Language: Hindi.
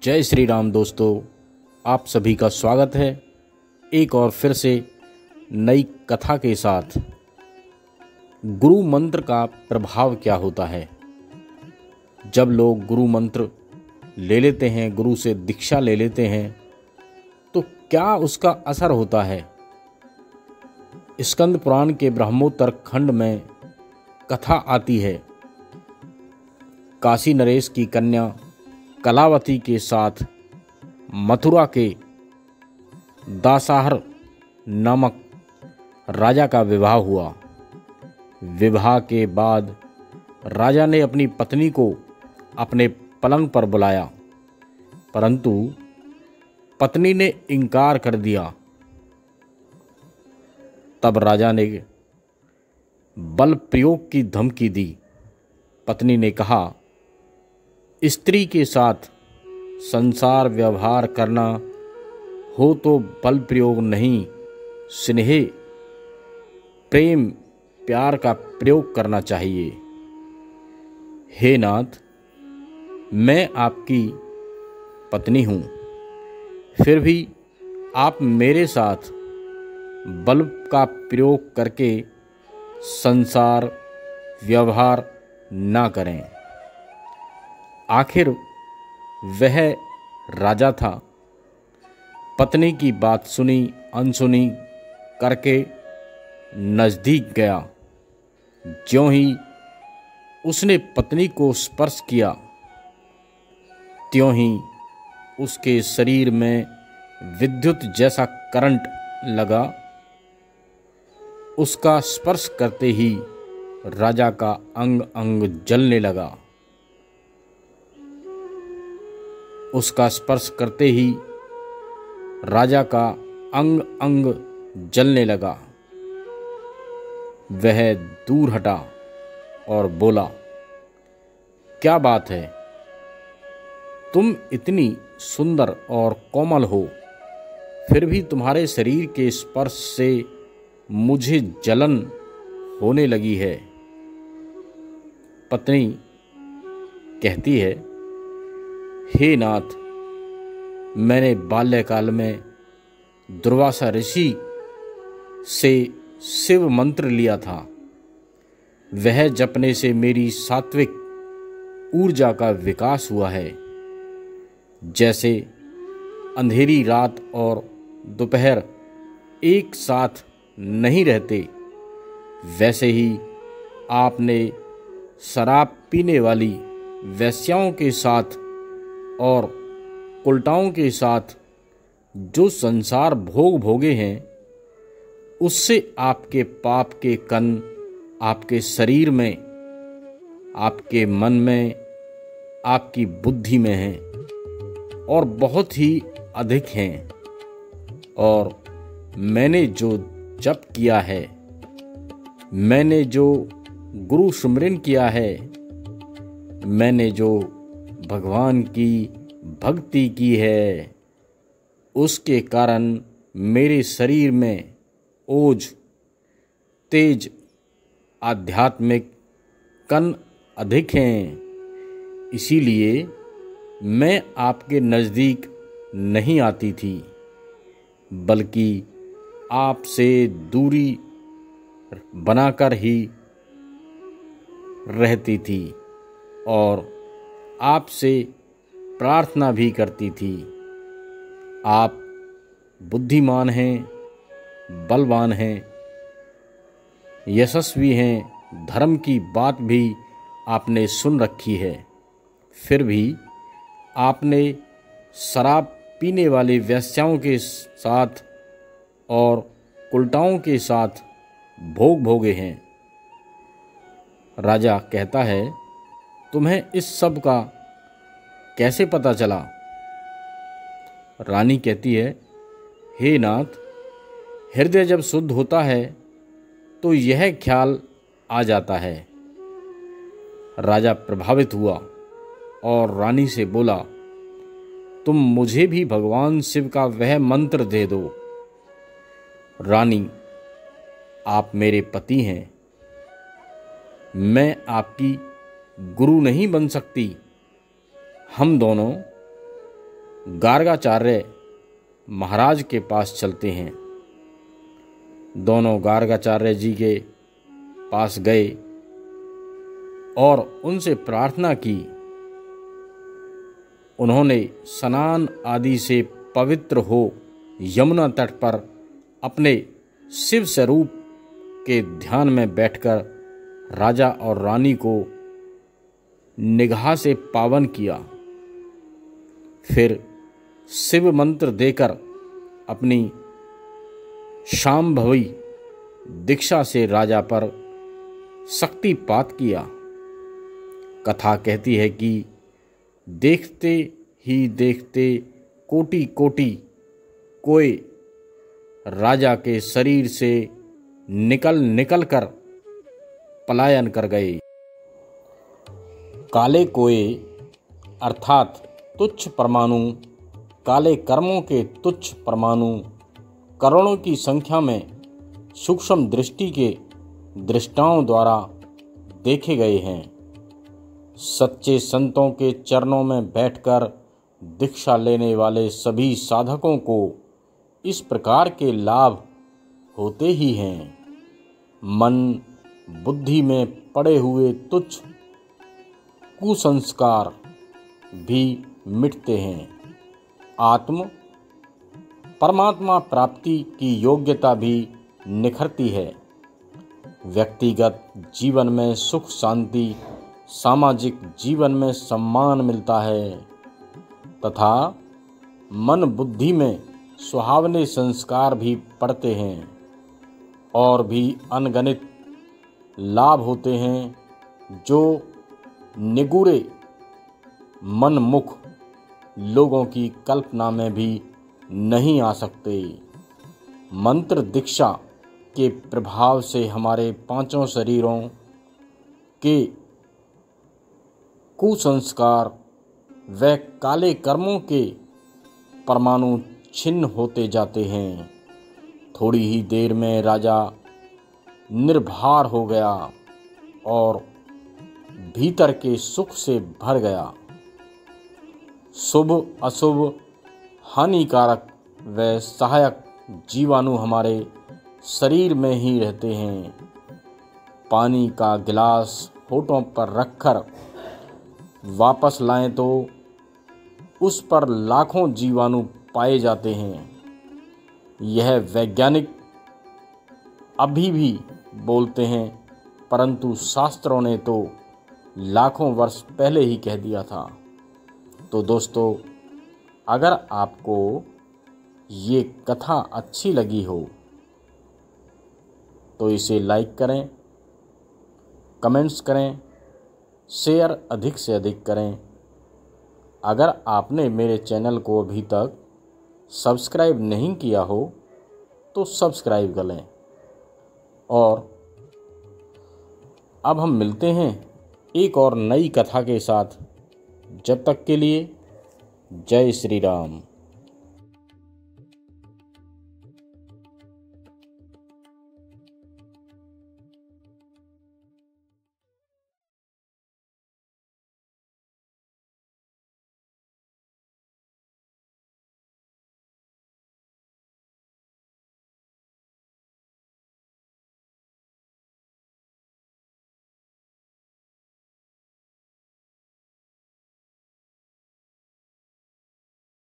जय श्री राम दोस्तों, आप सभी का स्वागत है एक और फिर से नई कथा के साथ। गुरु मंत्र का प्रभाव क्या होता है? जब लोग गुरु मंत्र ले लेते हैं, गुरु से दीक्षा ले लेते हैं, तो क्या उसका असर होता है? स्कंद पुराण के ब्रह्मोत्तर खंड में कथा आती है। काशी नरेश की कन्या कलावती के साथ मथुरा के दासाहर नामक राजा का विवाह हुआ। विवाह के बाद राजा ने अपनी पत्नी को अपने पलंग पर बुलाया, परंतु पत्नी ने इनकार कर दिया। तब राजा ने बल प्रयोग की धमकी दी। पत्नी ने कहा, स्त्री के साथ संसार व्यवहार करना हो तो बल प्रयोग नहीं, स्नेह प्रेम प्यार का प्रयोग करना चाहिए। हे नाथ, मैं आपकी पत्नी हूँ, फिर भी आप मेरे साथ बल का प्रयोग करके संसार व्यवहार ना करें। आखिर वह राजा था। पत्नी की बात सुनी अनसुनी करके नज़दीक गया। ज्यों ही उसने पत्नी को स्पर्श किया, त्यों ही उसके शरीर में विद्युत जैसा करंट लगा। उसका स्पर्श करते ही राजा का अंग अंग जलने लगा। उसका स्पर्श करते ही राजा का अंग अंग जलने लगा। वह दूर हटा और बोला, क्या बात है? तुम इतनी सुंदर और कोमल हो, फिर भी तुम्हारे शरीर के स्पर्श से मुझे जलन होने लगी है। पत्नी कहती है, हे नाथ, मैंने बाल्यकाल में दुर्वासा ऋषि से शिव मंत्र लिया था। वह जपने से मेरी सात्विक ऊर्जा का विकास हुआ है। जैसे अंधेरी रात और दोपहर एक साथ नहीं रहते, वैसे ही आपने शराब पीने वाली वेश्याओं के साथ और उल्टाओं के साथ जो संसार भोग भोगे हैं, उससे आपके पाप के कण आपके शरीर में, आपके मन में, आपकी बुद्धि में हैं और बहुत ही अधिक हैं। और मैंने जो जप किया है, मैंने जो गुरु सुमिरन किया है, मैंने जो भगवान की भक्ति की है, उसके कारण मेरे शरीर में ओज, तेज, आध्यात्मिक कण अधिक हैं। इसीलिए मैं आपके नज़दीक नहीं आती थी, बल्कि आपसे दूरी बनाकर ही रहती थी और आपसे प्रार्थना भी करती थी। आप बुद्धिमान हैं, बलवान हैं, यशस्वी हैं, धर्म की बात भी आपने सुन रखी है, फिर भी आपने शराब पीने वाली वेश्याओं के साथ और उल्टाओं के साथ भोग भोगे हैं। राजा कहता है, तुम्हें इस सब का कैसे पता चला? रानी कहती है, हे नाथ, हृदय जब शुद्ध होता है तो यह ख्याल आ जाता है। राजा प्रभावित हुआ और रानी से बोला, तुम मुझे भी भगवान शिव का वह मंत्र दे दो। रानी, आप मेरे पति हैं, मैं आपकी गुरु नहीं बन सकती। हम दोनों गार्गाचार्य महाराज के पास चलते हैं। दोनों गार्गाचार्य जी के पास गए और उनसे प्रार्थना की। उन्होंने स्नान आदि से पवित्र हो यमुना तट पर अपने शिव स्वरूप के ध्यान में बैठकर राजा और रानी को निगाह से पावन किया। फिर शिव मंत्र देकर अपनी शांभवी दीक्षा से राजा पर शक्तिपात किया। कथा कहती है कि देखते ही देखते कोटि कोटि कोए राजा के शरीर से निकल कर पलायन कर गए। काले कोए अर्थात तुच्छ परमाणु, काले कर्मों के तुच्छ परमाणु करोड़ों की संख्या में सूक्ष्म दृष्टि के दृष्टाओं द्वारा देखे गए हैं। सच्चे संतों के चरणों में बैठकर दीक्षा लेने वाले सभी साधकों को इस प्रकार के लाभ होते ही हैं। मन बुद्धि में पड़े हुए तुच्छ कुसंस्कार भी मिटते हैं। परमात्मा प्राप्ति की योग्यता भी निखरती है। व्यक्तिगत जीवन में सुख शांति, सामाजिक जीवन में सम्मान मिलता है तथा मन बुद्धि में सुहावने संस्कार भी पड़ते हैं और भी अनगणित लाभ होते हैं जो निगूरे मनमुख लोगों की कल्पना में भी नहीं आ सकते। मंत्र दीक्षा के प्रभाव से हमारे पांचों शरीरों के कुसंस्कार व काले कर्मों के परमाणु छिन्न होते जाते हैं। थोड़ी ही देर में राजा निर्भर हो गया और भीतर के सुख से भर गया। शुभ अशुभ, हानिकारक व सहायक जीवाणु हमारे शरीर में ही रहते हैं। पानी का गिलास होठों पर रखकर वापस लाएं तो उस पर लाखों जीवाणु पाए जाते हैं। यह वैज्ञानिक अभी भी बोलते हैं, परंतु शास्त्रों ने तो लाखों वर्ष पहले ही कह दिया था। तो दोस्तों, अगर आपको ये कथा अच्छी लगी हो तो इसे लाइक करें, कमेंट्स करें, शेयर अधिक से अधिक करें। अगर आपने मेरे चैनल को अभी तक सब्सक्राइब नहीं किया हो तो सब्सक्राइब कर लें। और अब हम मिलते हैं एक और नई कथा के साथ। जब तक के लिए जय श्री राम।